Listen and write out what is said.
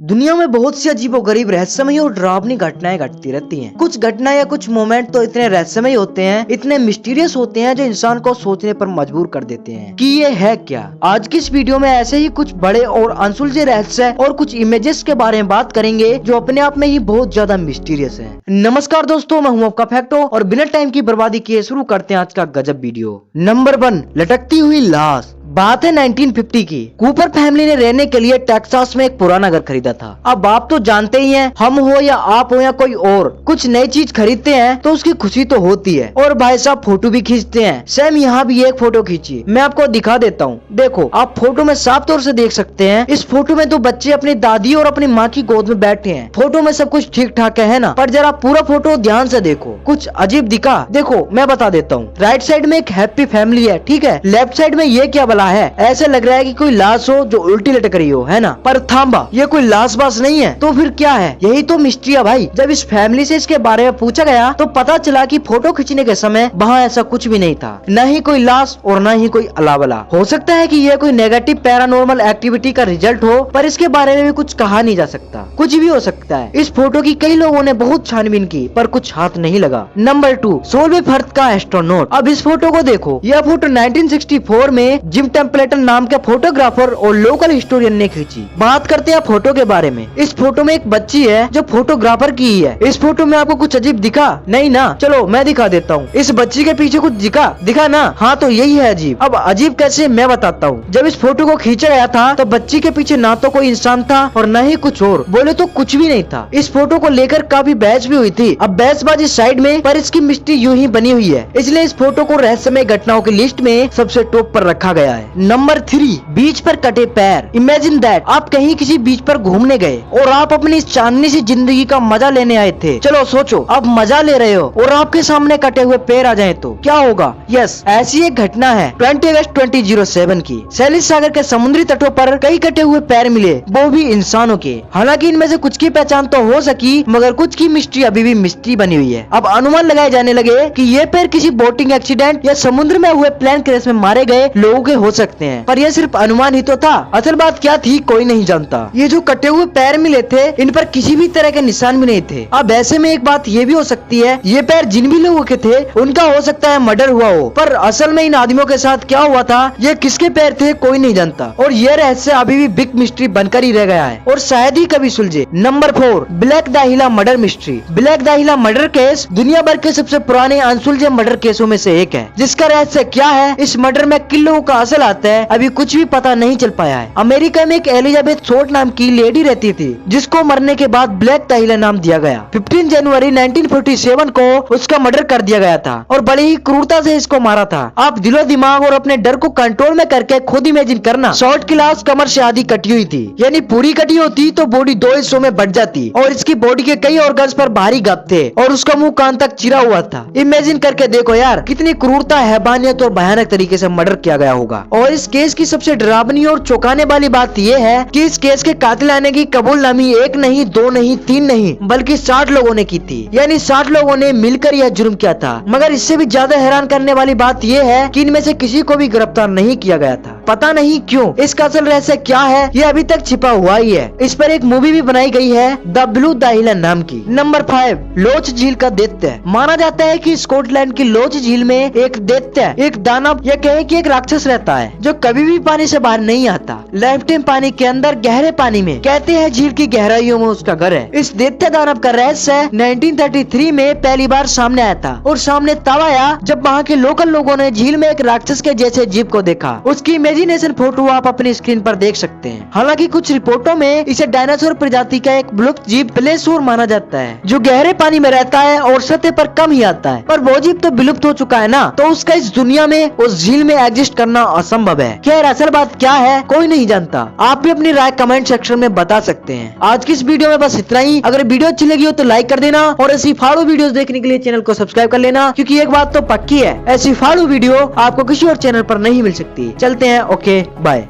दुनिया में बहुत सी अजीबोगरीब रहस्यमयी और डरावनी घटनाएं घटती रहती हैं। कुछ घटना या कुछ मोमेंट तो इतने रहस्यमयी होते हैं, इतने मिस्टीरियस होते हैं, जो इंसान को सोचने पर मजबूर कर देते हैं कि ये है क्या। आज की इस वीडियो में ऐसे ही कुछ बड़े और अनसुलझे रहस्य और कुछ इमेजेस के बारे में बात करेंगे जो अपने आप में ही बहुत ज्यादा मिस्टीरियस है। नमस्कार दोस्तों, मैं हूं आपका फैक्टो और बिना टाइम की बर्बादी किए शुरू करते हैं आज का गजब वीडियो। नंबर 1, लटकती हुई लाश। बात है 1950 की। कूपर फैमिली ने रहने के लिए टेक्सास में एक पुराना घर खरीदा था। अब आप तो जानते ही हैं, हम हो या आप हो या कोई और कुछ नई चीज खरीदते हैं तो उसकी खुशी तो होती है। और भाई साहब फोटो भी खींचते हैं। सेम यहाँ भी एक फोटो खींची, मैं आपको दिखा देता हूँ। देखो, आप फोटो में साफ तौर से देख सकते हैं। इस फोटो में दो बच्चे अपनी दादी और अपनी माँ की गोद में बैठे हैं। फोटो में सब कुछ ठीक ठाक है ना, पर जरा पूरा फोटो ध्यान से देखो, कुछ अजीब दिखा। देखो मैं बता देता हूँ। राइट साइड में एक हैप्पी फैमिली है, ठीक है। लेफ्ट साइड में ये क्या बला है? ऐसे लग रहा है कि कोई लाश हो जो उल्टी लटक रही हो, है ना। पर थांबा, ये कोई लाश बास नहीं है तो फिर क्या है? यही तो मिस्ट्री है भाई। जब इस फैमिली से इसके बारे में पूछा गया तो पता चला कि फोटो खींचने के समय वहाँ ऐसा कुछ भी नहीं था, न ही कोई लाश और न ही कोई अलावला। हो सकता है कि यह कोई नेगेटिव पैरानॉर्मल एक्टिविटी का रिजल्ट हो, पर इसके बारे में भी कुछ कहा नहीं जा सकता। कुछ भी हो सकता है। इस फोटो की कई लोगों ने बहुत छानबीन की पर कुछ हाथ नहीं लगा। नंबर 2, 16वें फर्द का एस्ट्रोनॉट। अब इस फोटो को देखो। यह फोटो 1964 में जिम टेम्पलेटन नाम के फोटोग्राफर और लोकल हिस्टोरियन ने खींची। बात करते हैं फोटो के बारे में। इस फोटो में एक बच्ची है जो फोटोग्राफर की ही है। इस फोटो में आपको कुछ अजीब दिखा? नहीं ना, चलो मैं दिखा देता हूँ। इस बच्ची के पीछे कुछ दिखा ना? हाँ, तो यही है अजीब। अब अजीब कैसे, मैं बताता हूँ। जब इस फोटो को खींचा गया था तो बच्ची के पीछे ना तो कोई इंसान था और न ही कुछ और, बोले तो कुछ भी नहीं था। इस फोटो को लेकर काफी बहस भी हुई थी। अब बहसबाजी साइड में, पर इसकी मिस्ट्री यूं ही बनी हुई है, इसलिए इस फोटो को रहस्यमय घटनाओं की लिस्ट में सबसे टॉप पर रखा गया है। नंबर 3, बीच पर कटे पैर। इमेजिन दैट, आप कहीं किसी बीच पर घूमने गए और आप अपनी इस चांदनी सी जिंदगी का मजा लेने आए थे। चलो सोचो, आप मजा ले रहे हो और आपके सामने कटे हुए पैर आ जाए तो क्या होगा? यस, ऐसी एक घटना है 20 अगस्त 2007 की। सैलिस सागर के समुद्री तटों पर कई कटे हुए पैर मिले, वो भी इंसानों के। हालांकि इनमें से कुछ की पहचान तो हो सकी, मगर कुछ की मिस्ट्री अभी भी मिस्ट्री बनी हुई है। अब अनुमान लगाए जाने लगे कि ये पैर किसी बोटिंग एक्सीडेंट या समुद्र में हुए प्लेन क्रैश में मारे गए लोगों के हो सकते हैं, पर यह सिर्फ अनुमान ही तो था। असल बात क्या थी कोई नहीं जानता। ये जो कटे हुए पैर मिले थे, इन पर किसी भी तरह के निशान भी नहीं थे। अब ऐसे में एक बात ये भी हो सकती है, ये पैर जिन भी लोगों के थे उनका हो सकता है मर्डर हुआ हो, पर असल में इन आदमियों के साथ क्या हुआ था, ये किसके पैर थे कोई नहीं जानता। और ये रहस्य अभी भी बिग मिस्ट्री बनकर ही रह गया है और शायद ही कभी सुलझे। Number 4, Black Dahlia murder mystery. Black Dahlia murder case दुनिया भर के सबसे पुराने अनसुलझे मर्डर केसों में से एक है, जिसका रहस्य क्या है, इस मर्डर में किन लोगों का असल आता है, अभी कुछ भी पता नहीं चल पाया है। अमेरिका में एक एलिजाबेथ शॉर्ट नाम की लेडी रहती थी, जिसको मरने के बाद ब्लैक दाहिला नाम दिया गया। 15 जनवरी 1947 को उसका मर्डर कर दिया गया था और बड़ी ही क्रूरता से इसको मारा था। आप दिलो दिमाग और अपने डर को कंट्रोल में करके खुद इमेजिन करना। शॉर्ट की लाश कमर से आधी कटी हुई थी, यानी पूरी कटी होती तो बॉडी 2 हिस्सों में बट जाती और इसकी बॉडी के कई ऑर्गन्स पर भारी घाव थे और उसका मुंह कान तक चिरा हुआ था। इमेजिन करके देखो यार, कितनी क्रूरता, हैवानियत और भयानक तरीके से मर्डर किया गया होगा। और इस केस की सबसे डरावनी और चौंकाने वाली बात यह है कि इस केस के कातिल आने की कबूलनामी 1 नहीं, 2 नहीं, 3 नहीं, बल्कि 60 लोगों ने की थी। यानी 60 लोगों ने मिलकर यह जुर्म किया था। मगर इससे भी ज्यादा हैरान करने वाली बात यह है कि इनमें से किसी को भी गिरफ्तार नहीं किया गया था। पता नहीं क्यों। इसका असल रहस्य क्या है, ये अभी तक छिपा हुआ ही है। इस पर एक मूवी भी बनाई गई है, द ब्लू दाहिला नाम की। नंबर 5, लोच झील का दैत्य। माना जाता है कि स्कॉटलैंड की लोच झील में एक दैत्य, एक दानव या कहे कि एक राक्षस रहता है, जो कभी भी पानी से बाहर नहीं आता। लाइफ टाइम पानी के अंदर गहरे पानी में, कहते हैं झील की गहराइयों में उसका घर है। इस दैत्य दानव का रहस्य 1933 में पहली बार सामने आया था और सामने तब आया जब वहाँ के लोकल लोगों ने झील में एक राक्षस के जैसे जीव को देखा। उसकी इमेजिनेशन फोटो आप अपनी स्क्रीन पर देख सकते हैं। हालांकि कुछ रिपोर्टों में इसे डायनासोर प्रजाति का एक विलुप्त जीव प्लेसोर माना जाता है, जो गहरे पानी में रहता है और सतह पर कम ही आता है। पर वो जीव तो विलुप्त हो चुका है ना, तो उसका इस दुनिया में, उस झील में एग्जिस्ट करना असंभव है। खैर, असल बात क्या है कोई नहीं जानता। आप भी अपनी राय कमेंट सेक्शन में बता सकते हैं। आज की इस वीडियो में बस इतना ही। अगर वीडियो अच्छी लगी हो तो लाइक कर देना और ऐसी फाड़ू वीडियोस देखने के लिए चैनल को सब्सक्राइब कर लेना, क्योंकि एक बात तो पक्की है, ऐसी फाड़ू वीडियो आपको किसी और चैनल पर नहीं मिल सकती। चलते हैं, ओके बाय।